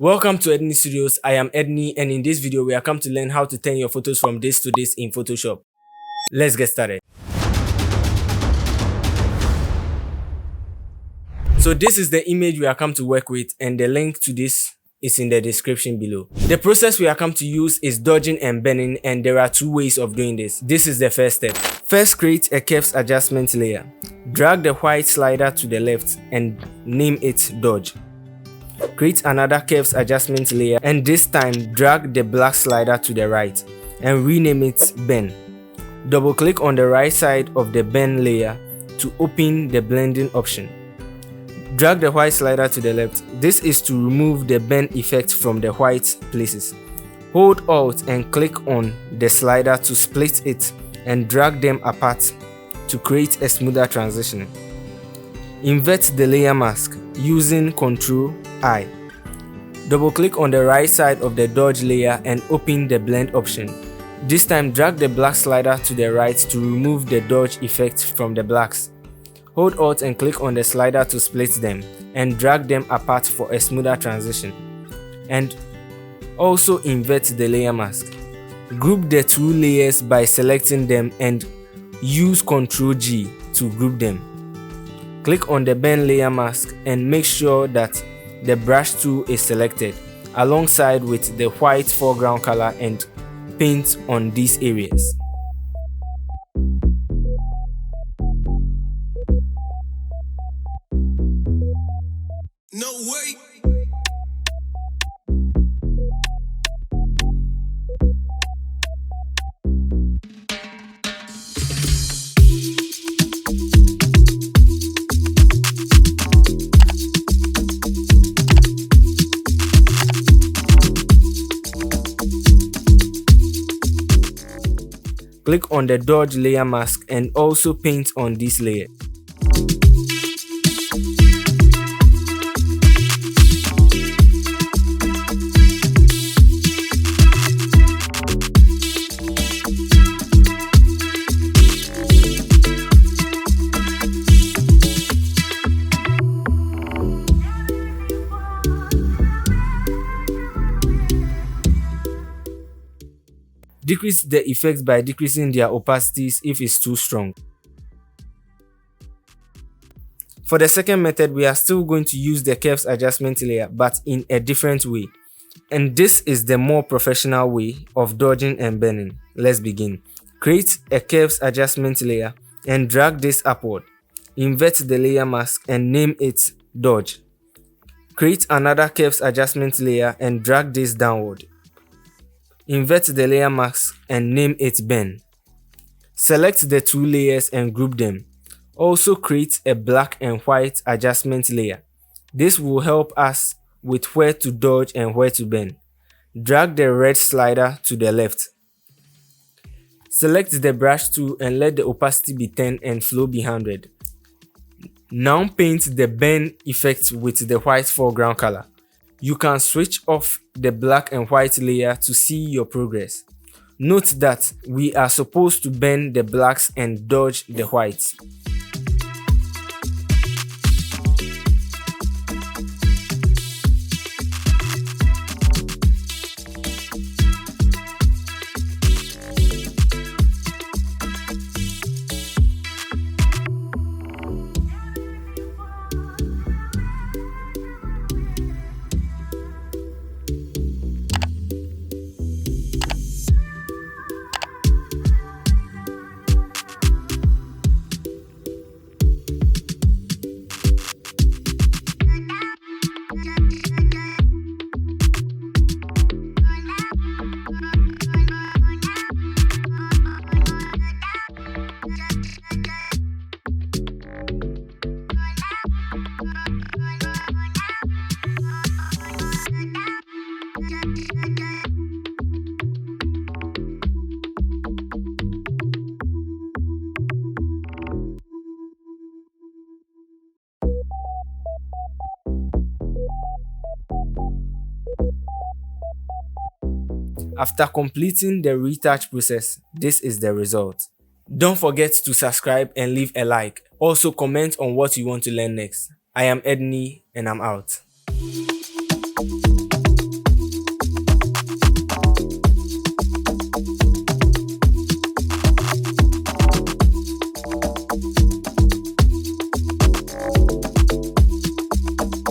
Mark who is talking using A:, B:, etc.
A: Welcome to Edney Studios. I am Edney, and in this video we are come to learn how to turn your photos from this to this in Photoshop. Let's get started. So this is the image we are come to work with, and the link to this is in the description below. The process we are come to use is dodging and bending, and there are two ways of doing this. This is the first step. First, create a curves adjustment layer. Drag the white slider to the left and name it dodge. Create another curves adjustment layer, and this time drag the black slider to the right and rename it bend. Double click on the right side of the bend layer to open the blending option. Drag the white slider to the left. This is to remove the bend effect from the white places. Hold Alt and click on the slider to split it and drag them apart to create a smoother transition. Invert the layer mask using Ctrl-I. Double click on the right side of the dodge layer and open the blend option. This time drag the black slider to the right to remove the dodge effect from the blacks. Hold Alt and click on the slider to split them and drag them apart for a smoother transition. And also invert the layer mask. Group the two layers by selecting them and use Ctrl-G to group them. Click on the bend layer mask and make sure that the brush tool is selected alongside with the white foreground color and paint on these areas.
B: No way.
A: Click on the dodge layer mask and also paint on this layer. Decrease the effects by decreasing their opacities if it's too strong. For the second method, we are still going to use the curves adjustment layer, but in a different way. And this is the more professional way of dodging and bending. Let's begin. Create a curves adjustment layer and drag this upward. Invert the layer mask and name it dodge. Create another curves adjustment layer and drag this downward. Invert the layer mask and name it bend. Select the two layers and group them. Also create a black and white adjustment layer. This will help us with where to dodge and where to bend. Drag the red slider to the left. Select the brush tool and let the opacity be 10 and flow be 100. Now paint the bend effect with the white foreground color. You can switch off the black and white layer to see your progress. Note that we are supposed to bend the blacks and dodge the whites. After completing the retouch process, this is the result. Don't forget to subscribe and leave a like. Also comment on what you want to learn next. I am Edney and I'm out.